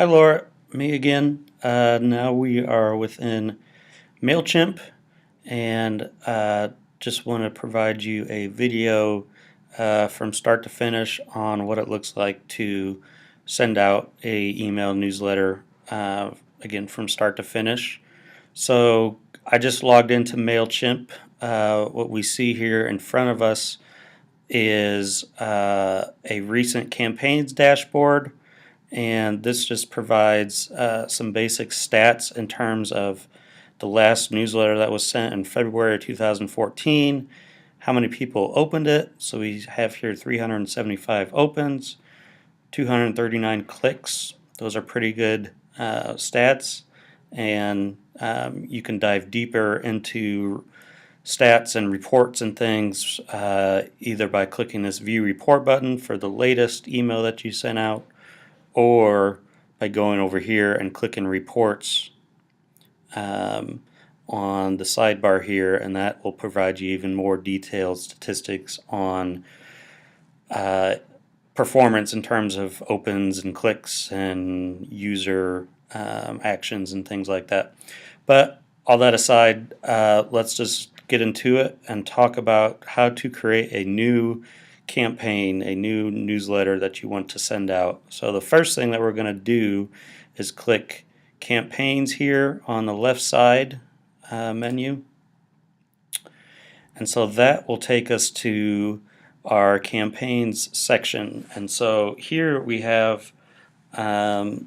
Hi Laura, me again. Now we are within Mailchimp and just want to provide you a video from start to finish on what it looks like to send out a email newsletter again from start to finish. So I just logged into Mailchimp. What we see here in front of us is a recent campaigns dashboard, and this just provides some basic stats in terms of the last newsletter that was sent in February 2014, how many people opened it. So we have here 375 opens, 239 clicks. Those are pretty good stats, and you can dive deeper into stats and reports and things either by clicking this view report button for the latest email that you sent out, or by going over here and clicking reports on the sidebar here, and that will provide you even more detailed statistics on performance in terms of opens and clicks and user actions and things like that. But all that aside, let's just get into it and talk about how to create a new campaign, a new newsletter that you want to send out. So the first thing that we're going to do is click campaigns here on the left side menu, and so that will take us to our campaigns section. And so here we have all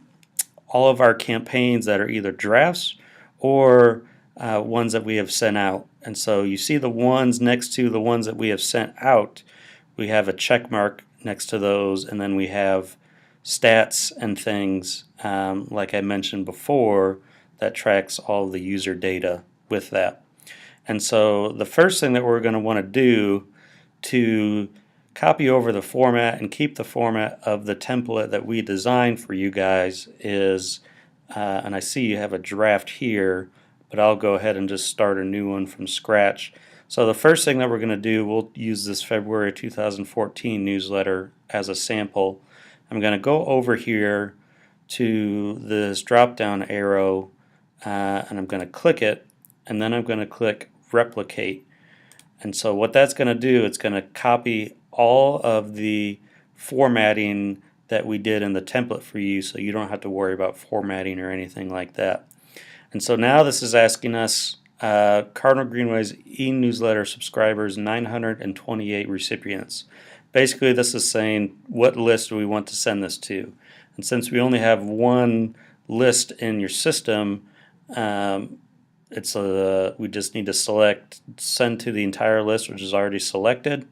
of our campaigns that are either drafts or ones that we have sent out. And so you see the ones next to the ones that we have sent out, we have a check mark next to those, and then we have stats and things like I mentioned before that tracks all the user data with that. And so the first thing that we're going to want to do to copy over the format and keep the format of the template that we designed for you guys is, and I see you have a draft here, but I'll go ahead and just start a new one from scratch. So the first thing that we're going to do, we'll use this February 2014 newsletter as a sample. I'm going to go over here to this drop down arrow and I'm going to click it, and then I'm going to click replicate. And so what that's going to do, it's going to copy all of the formatting that we did in the template for you, so you don't have to worry about formatting or anything like that. And so now this is asking us Cardinal Greenway's e-newsletter subscribers, 928 recipients. Basically this is saying what list do we want to send this to. And since we only have one list in your system, we just need to select send to the entire list, which is already selected.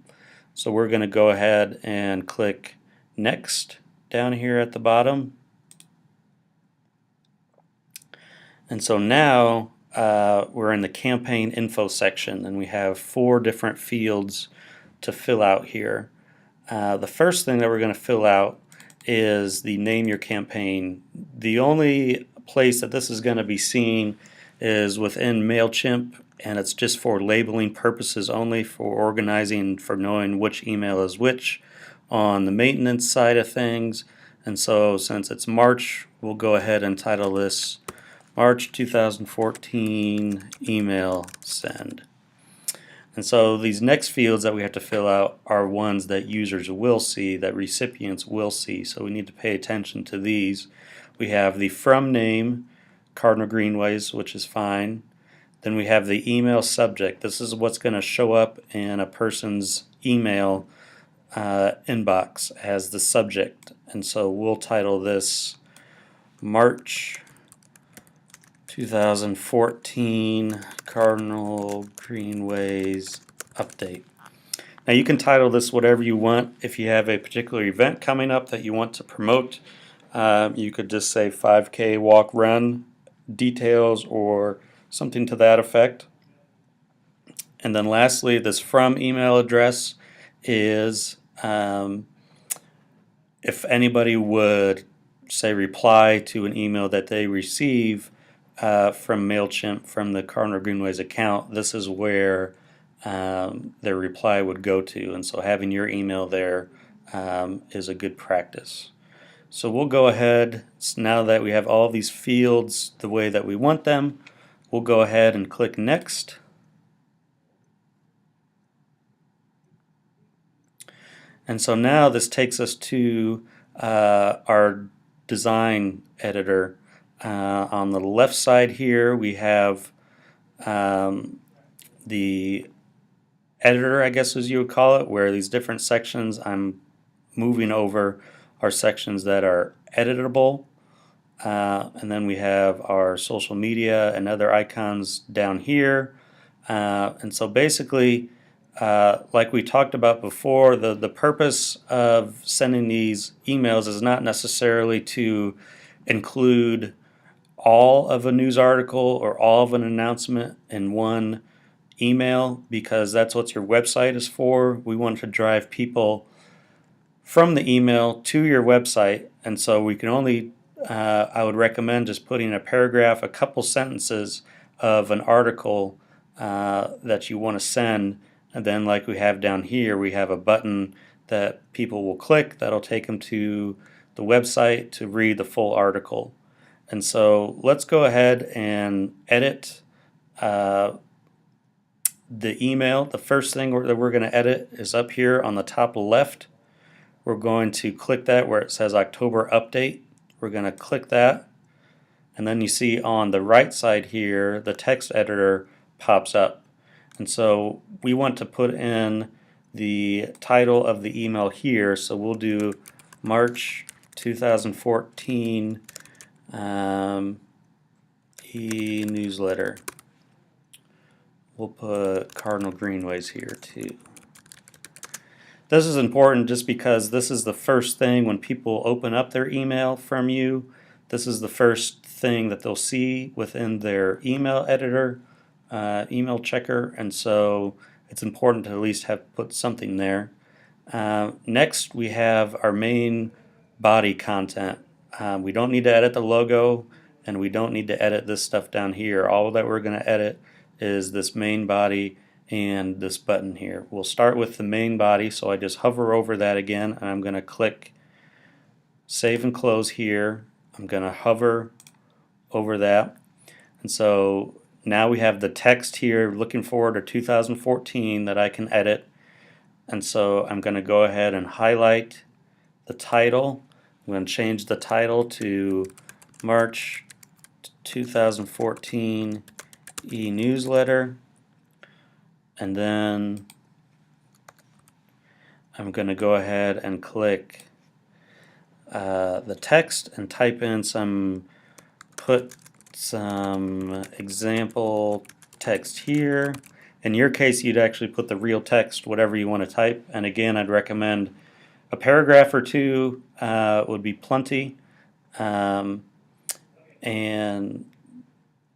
So we're going to go ahead and click next down here at the bottom. And so now we're in the campaign info section, and we have 4 different fields to fill out here. The first thing that we're going to fill out is the name your campaign. The only place that this is going to be seen is within Mailchimp, and it's just for labeling purposes only, for organizing, for knowing which email is which on the maintenance side of things. And so since it's March, we'll go ahead and title this March 2014 email send. And so these next fields that we have to fill out are ones that users will see, that recipients will see, so we need to pay attention to these. We have the from name, Cardinal Greenways, which is fine. Then we have the email subject. This is what's going to show up in a person's email inbox as the subject. And so we'll title this March 2014 Cardinal Greenways update. Now you can title this whatever you want. If you have a particular event coming up that you want to promote, you could just say 5K walk run details or something to that effect. And then lastly, this from email address is if anybody would say reply to an email that they receive from Mailchimp from the Cardinal Greenways account, this is where their reply would go to. And so having your email there is a good practice. So we'll go ahead, now that we have all these fields the way that we want them, we'll go ahead and click Next. And so now this takes us to our design editor. On the left side here we have the editor, I guess as you would call it, where these different sections I'm moving over are sections that are editable. And then we have our social media and other icons down here. And so basically, like we talked about before, the purpose of sending these emails is not necessarily to include all of a news article or all of an announcement in one email, because that's what your website is for. We want to drive people from the email to your website, and so we can only I would recommend just putting a paragraph, a couple sentences of an article that you want to send, and then like we have down here, we have a button that people will click that'll take them to the website to read the full article. And so let's go ahead and edit the email. The first thing that we're going to edit is up here on the top left. We're going to click that where it says October update. We're going to click that, and then you see on the right side here the text editor pops up. And so we want to put in the title of the email here, so we'll do March 2014 e-newsletter. We'll put Cardinal Greenways here too. This is important just because this is the first thing when people open up their email from you. This is the first thing that they'll see within their email editor, email checker, and so it's important to at least have put something there. Next, we have our main body content. We don't need to edit the logo, and we don't need to edit this stuff down here. All that we're going to edit is this main body and this button here. We'll start with the main body, so I just hover over that again, and I'm going to click Save and Close here. I'm going to hover over that, and so now we have the text here, looking forward to 2014, that I can edit. And so I'm going to go ahead and highlight the title. I'm going to change the title to March 2014 e-newsletter. And then I'm going to go ahead and click the text and type in put some example text here. In your case, you'd actually put the real text, whatever you want to type. And again, I'd recommend a paragraph or two would be plenty. And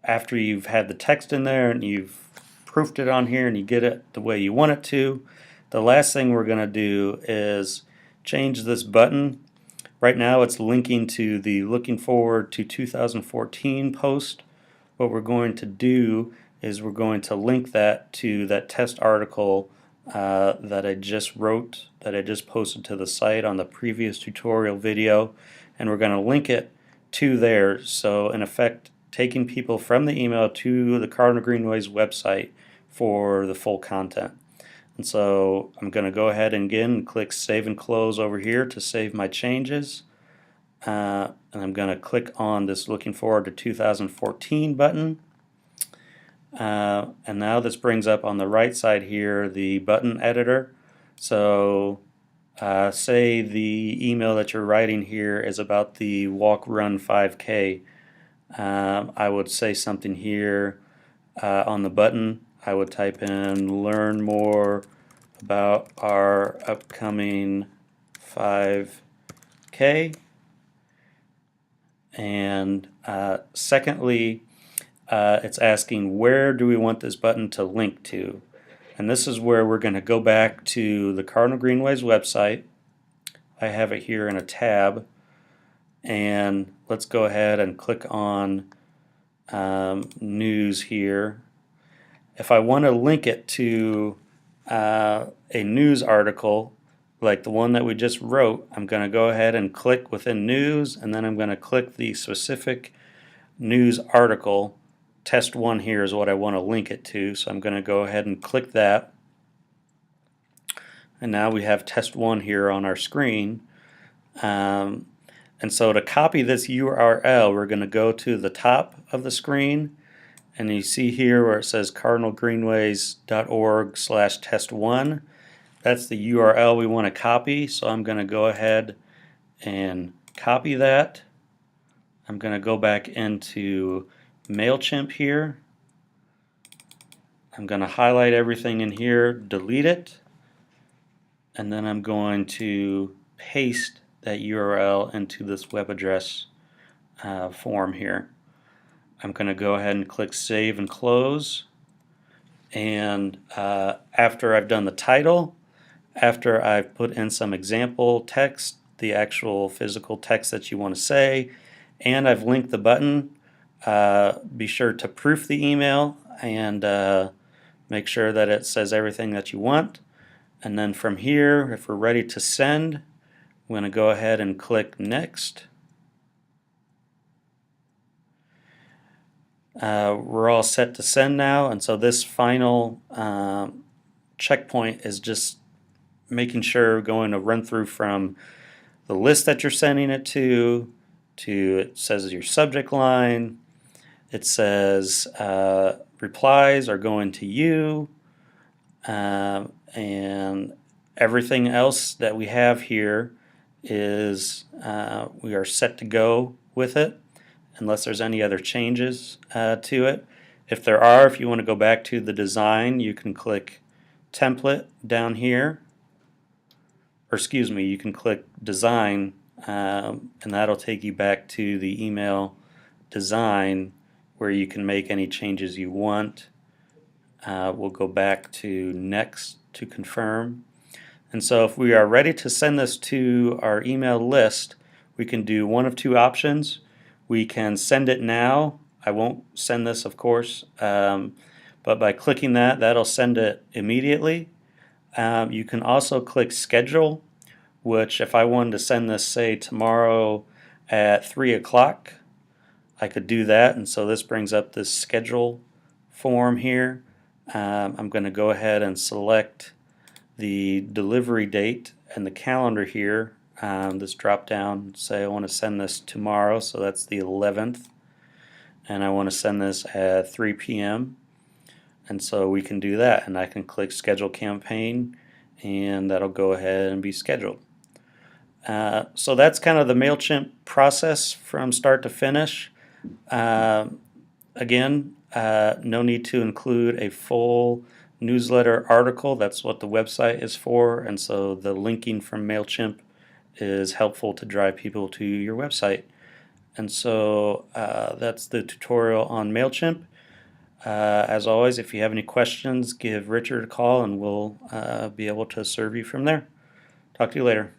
after you've had the text in there and you've proofed it on here and you get it the way you want it to, the last thing we're going to do is change this button. Right now it's linking to the Looking Forward to 2014 post. What we're going to do is we're going to link that to that test article that I just wrote, that I just posted to the site on the previous tutorial video, and we're going to link it to there. So in effect, taking people from the email to the Cardinal Greenways website for the full content. And so I'm going to go ahead and again click Save and Close over here to save my changes. And I'm going to click on this Looking Forward to 2014 button. And now this brings up on the right side here the button editor. So say the email that you're writing here is about the Walk Run 5K. I would say something here on the button. I would type in learn more about our upcoming 5K. And secondly, it's asking where do we want this button to link to. And this is where we're going to go back to the Cardinal Greenways website. I have it here in a tab. And let's go ahead and click on news here. If I want to link it to a news article, like the one that we just wrote, I'm going to go ahead and click within news, and then I'm going to click the specific news article. Test 1 here is what I want to link it to, so I'm going to go ahead and click that. And now we have test 1 here on our screen. And so to copy this URL, we're going to go to the top of the screen, and you see here where it says cardinalgreenways.org/test1. That's the URL we want to copy, so I'm going to go ahead and copy that. I'm going to go back into Mailchimp here. I'm going to highlight everything in here, delete it, and then I'm going to paste that URL into this web address form here. I'm going to go ahead and click Save and Close. And after I've done the title, after I've put in some example text, the actual physical text that you want to say, and I've linked the button, be sure to proof the email and make sure that it says everything that you want. And then from here, if we're ready to send, I'm going to go ahead and click Next. We're all set to send now, and so this final checkpoint is just making sure we're going to run through from the list that you're sending it to it says your subject line, it says replies are going to you, and everything else that we have here is we are set to go with it unless there's any other changes to it. If there are, if you want to go back to the design, you can click template down here, or excuse me, you can click design, and that'll take you back to the email design where you can make any changes you want. We'll go back to next to confirm. And so if we are ready to send this to our email list, we can do one of two options. We can send it now. I won't send this, of course, but by clicking that, that'll send it immediately. You can also click schedule, which if I wanted to send this, say, tomorrow at 3 o'clock, I could do that. And so this brings up this schedule form here. I'm going to go ahead and select the delivery date and the calendar here. This drop down, say I want to send this tomorrow, so that's the 11th, and I want to send this at 3 p.m. and so we can do that, and I can click schedule campaign, and that'll go ahead and be scheduled. So that's kind of the Mailchimp process from start to finish. Again, no need to include a full newsletter article. That's what the website is for, and so the linking from Mailchimp is helpful to drive people to your website. And so that's the tutorial on Mailchimp. As always, if you have any questions, give Richard a call and we'll be able to serve you from there. Talk to you later.